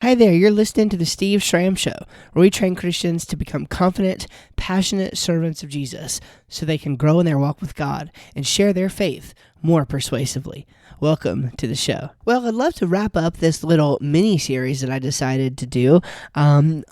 Hi there, you're listening to the Steve Schramm Show, where we train Christians to become confident, passionate servants of Jesus so they can grow in their walk with God and share their faith more persuasively. Welcome to the show. Well, I'd love to wrap up this little mini-series that I decided to do on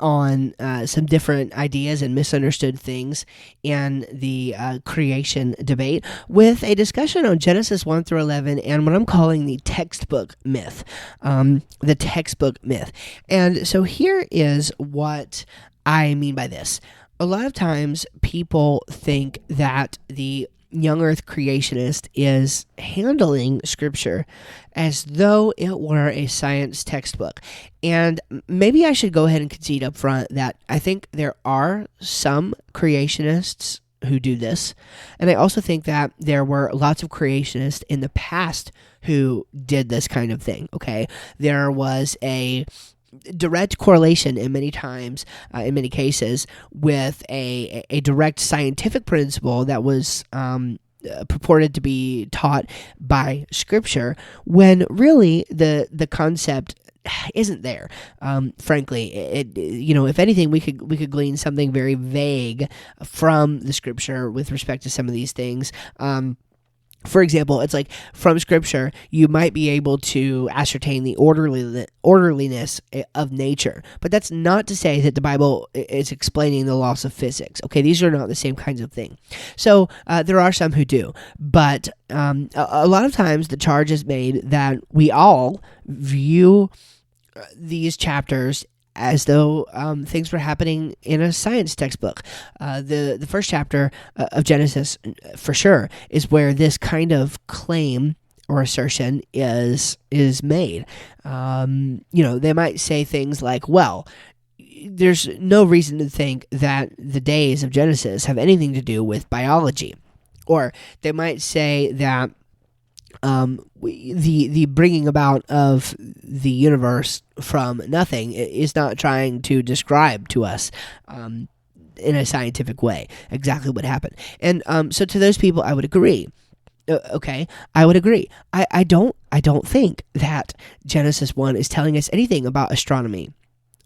some different ideas and misunderstood things in the creation debate with a discussion on Genesis 1 through 11 and what I'm calling the textbook myth. The textbook myth. And so here is what I mean by this. A lot of times people think that the young earth creationist is handling scripture as though it were a science textbook. And maybe I should go ahead and concede up front that I think there are some creationists who do this. And I also think that there were lots of creationists in the past who did this kind of thing, okay? There was a direct correlation in many cases, with a direct scientific principle that was purported to be taught by Scripture, when really the concept isn't there. Frankly, if anything, we could glean something very vague from the Scripture with respect to some of these things. For example, it's like from Scripture, you might be able to ascertain the orderliness of nature. But that's not to say that the Bible is explaining the laws of physics. Okay, these are not the same kinds of thing. So there are some who do. But a lot of times the charge is made that we all view these chapters as though things were happening in a science textbook. The first chapter of Genesis, for sure, is where this kind of claim or assertion is made. They might say things like, well, there's no reason to think that the days of Genesis have anything to do with biology. Or they might say that the bringing about of the universe from nothing is not trying to describe to us in a scientific way exactly what happened. And so to those people, I would agree. I would agree. I don't think that Genesis 1 is telling us anything about astronomy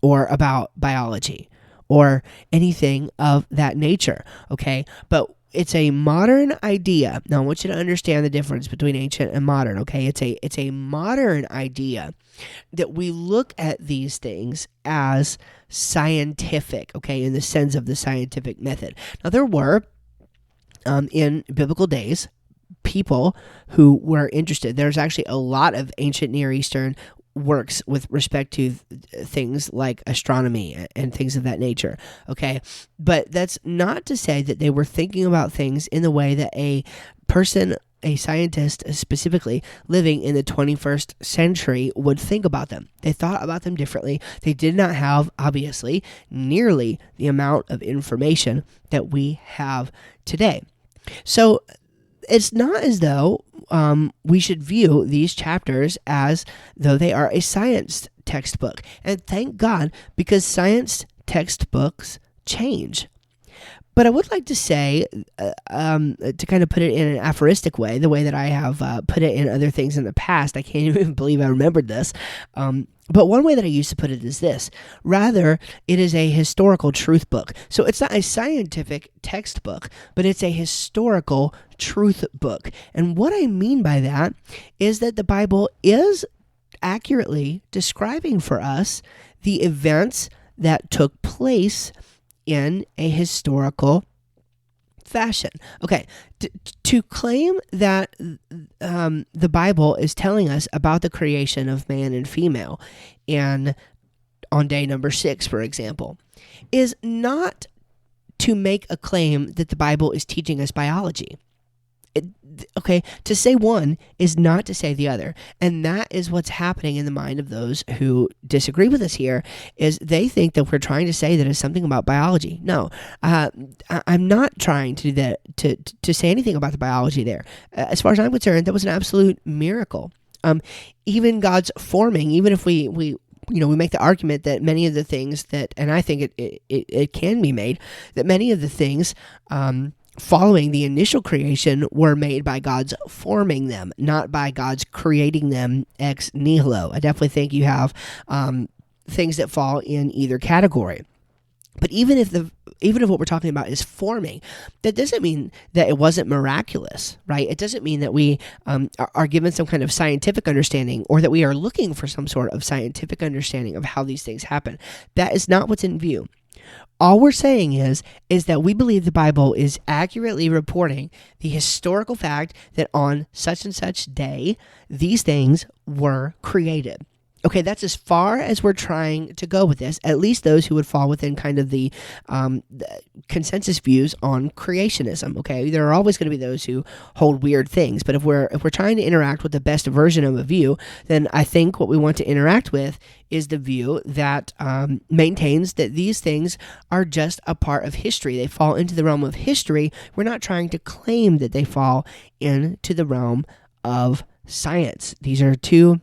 or about biology or anything of that nature. Okay, but it's a modern idea. Now, I want you to understand the difference between ancient and modern, okay? It's a modern idea that we look at these things as scientific, okay, in the sense of the scientific method. Now, there were, in biblical days, people who were interested. There's actually a lot of ancient Near Eastern works with respect to things like astronomy and things of that nature, okay? But that's not to say that they were thinking about things in the way that a person, a scientist specifically, living in the 21st century would think about them. They thought about them differently. They did not have, obviously, nearly the amount of information that we have today. So it's not as though we should view these chapters as though they are a science textbook. And thank God, because science textbooks change. But I would like to say, to kind of put it in an aphoristic way, the way that I have put it in other things in the past, I can't even believe I remembered this. But one way that I used to put it is this. Rather, it is a historical truth book. So it's not a scientific textbook, but it's a historical truth book. And what I mean by that is that the Bible is accurately describing for us the events that took place in a historical fashion. Okay, to claim that the Bible is telling us about the creation of man and female and on day number 6, for example, is not to make a claim that the Bible is teaching us biology. To say one is not to say the other. And that is what's happening in the mind of those who disagree with us here, is they think that we're trying to say that it's something about biology. No, I'm not trying to do that, to say anything about the biology there. As far as I'm concerned, that was an absolute miracle. Even God's forming, even if we make the argument that many of the things that, and I think it can be made, that many of the things following the initial creation were made by God's forming them, not by God's creating them ex nihilo. I definitely think you have things that fall in either category. But even if what we're talking about is forming, that doesn't mean that it wasn't miraculous, right? It doesn't mean that we are given some kind of scientific understanding, or that we are looking for some sort of scientific understanding of how these things happen. That is not what's in view. All we're saying is that we believe the Bible is accurately reporting the historical fact that on such and such day, these things were created. Okay, that's as far as we're trying to go with this, at least those who would fall within kind of the consensus views on creationism, okay? There are always going to be those who hold weird things, but if we're trying to interact with the best version of a view, then I think what we want to interact with is the view that maintains that these things are just a part of history. They fall into the realm of history. We're not trying to claim that they fall into the realm of science. These are two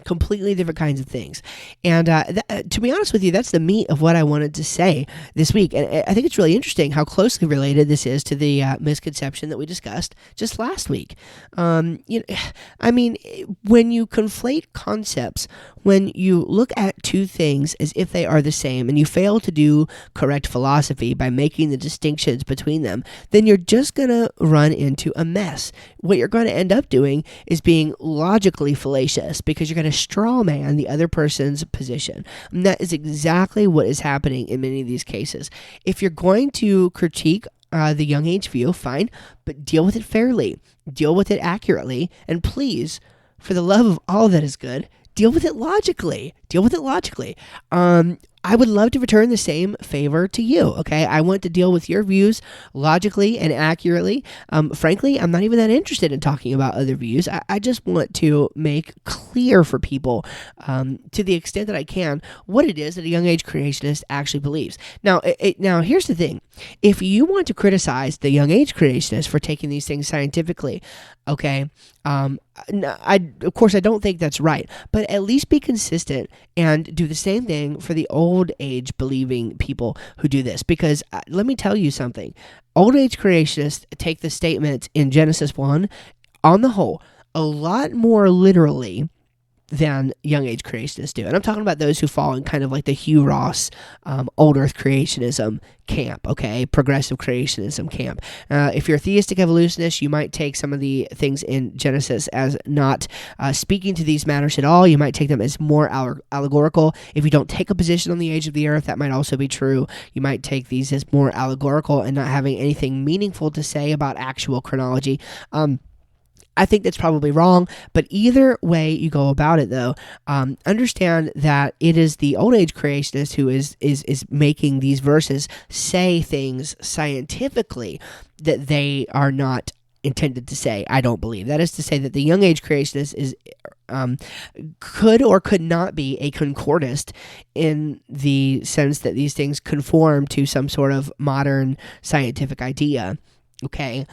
completely different kinds of things. And to be honest with you, that's the meat of what I wanted to say this week. And I think it's really interesting how closely related this is to the misconception that we discussed just last week. When you conflate concepts, when you look at two things as if they are the same, and you fail to do correct philosophy by making the distinctions between them, then you're just going to run into a mess. What you're going to end up doing is being logically fallacious, because you're going to straw man the other person's position. And that is exactly what is happening in many of these cases. If you're going to critique the young age view, fine, but deal with it fairly, deal with it accurately, and please, for the love of all that is good, deal with it logically. I would love to return the same favor to you, okay? I want to deal with your views logically and accurately. Frankly, I'm not even that interested in talking about other views. I just want to make clear for people, to the extent that I can, what it is that a young age creationist actually believes. Now, now here's the thing. If you want to criticize the young age creationist for taking these things scientifically, okay, of course, I don't think that's right, but at least be consistent and do the same thing for the old age believing people who do this. Because let me tell you something. Old age creationists take the statements in Genesis 1, on the whole, a lot more literally than young age creationists do. And I'm talking about those who fall in kind of like the Hugh Ross old earth creationism camp, okay? Progressive creationism camp. If you're a theistic evolutionist, you might take some of the things in Genesis as not speaking to these matters at all. You might take them as more allegorical. If you don't take a position on the age of the earth, that might also be true. You might take these as more allegorical and not having anything meaningful to say about actual chronology. I think that's probably wrong, but either way you go about it, though, understand that it is the old age creationist who is making these verses say things scientifically that they are not intended to say. I don't believe. That is to say that the young age creationist is could or could not be a concordist in the sense that these things conform to some sort of modern scientific idea, okay?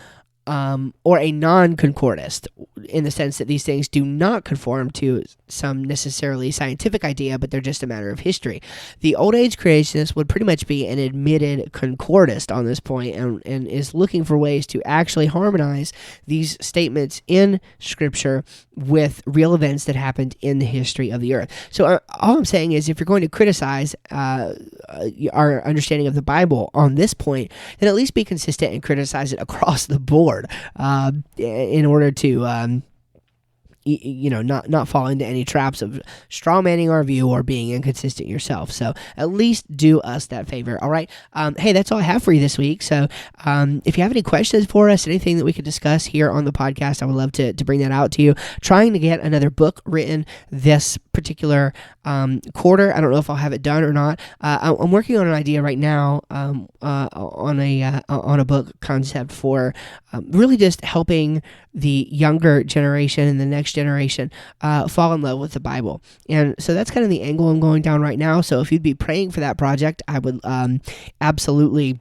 Or a non-concordist in the sense that these things do not conform to some necessarily scientific idea, but they're just a matter of history. The old age creationist would pretty much be an admitted concordist on this point, and is looking for ways to actually harmonize these statements in Scripture with real events that happened in the history of the earth. So all I'm saying is, if you're going to criticize our understanding of the Bible on this point, then at least be consistent and criticize it across the board, in order to not fall into any traps of straw manning our view or being inconsistent yourself. So at least do us that favor. All right. Hey, that's all I have for you this week. So if you have any questions for us, anything that we could discuss here on the podcast, I would love to bring that out to you. Trying to get another book written this particular quarter. I don't know if I'll have it done or not. I'm working on an idea right now on a book concept for really just helping the younger generation and the next generation fall in love with the Bible. And so that's kind of the angle I'm going down right now. So if you'd be praying for that project, I would absolutely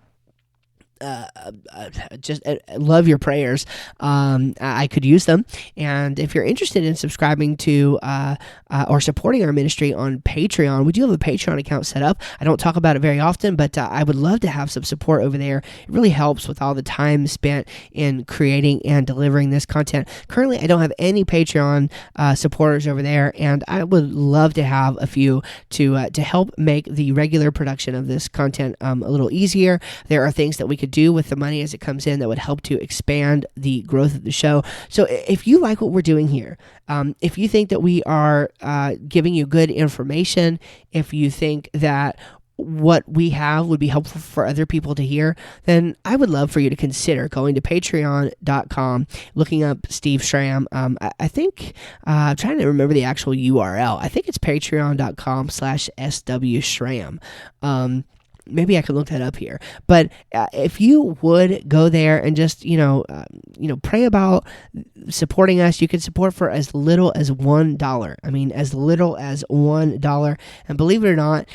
just love your prayers. I could use them. And if you're interested in subscribing to or supporting our ministry on Patreon, we do have a Patreon account set up. I don't talk about it very often, but I would love to have some support over there. It really helps with all the time spent in creating and delivering this content. Currently, I don't have any Patreon supporters over there, and I would love to have a few to help make the regular production of this content a little easier. There are things that we could do with the money as it comes in that would help to expand the growth of the show. So if you like what we're doing here, if you think that we are giving you good information, if you think that what we have would be helpful for other people to hear, then I would love for you to consider going to patreon.com, looking up Steve Schramm. I think, I'm trying to remember the actual URL. I think it's patreon.com/SW Schramm. Maybe I can look that up here. But if you would go there and just, pray about supporting us, you can support for as little as $1. I mean, as little as $1. And believe it or not,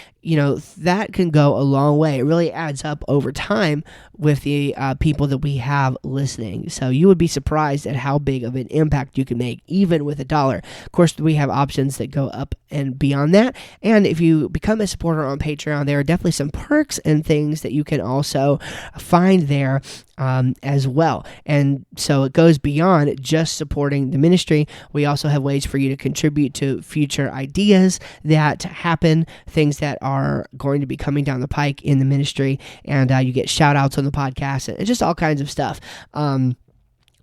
that can go a long way. It really adds up over time with the people that we have listening. So you would be surprised at how big of an impact you can make, even with $1. Of course, we have options that go up and beyond that. And if you become a supporter on Patreon, there are definitely some perks and things that you can also find there as well. And so it goes beyond just supporting the ministry. We also have ways for you to contribute to future ideas that happen, things that are going to be coming down the pike in the ministry, and you get shout outs on the podcast and just all kinds of stuff.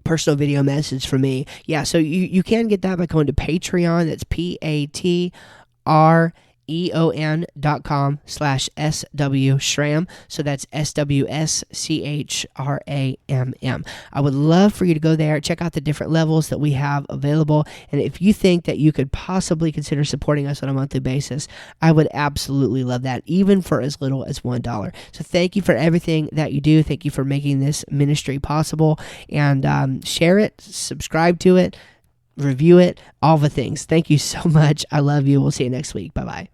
Personal video message from me. Yeah, so you can get that by going to Patreon. That's patreon.com/SW Schramm. So that's SWSCHRAMM. I would love for you to go there, check out the different levels that we have available. And if you think that you could possibly consider supporting us on a monthly basis, I would absolutely love that, even for as little as $1. So thank you for everything that you do. Thank you for making this ministry possible. And share it, subscribe to it, review it, all the things. Thank you so much. I love you. We'll see you next week. Bye-bye.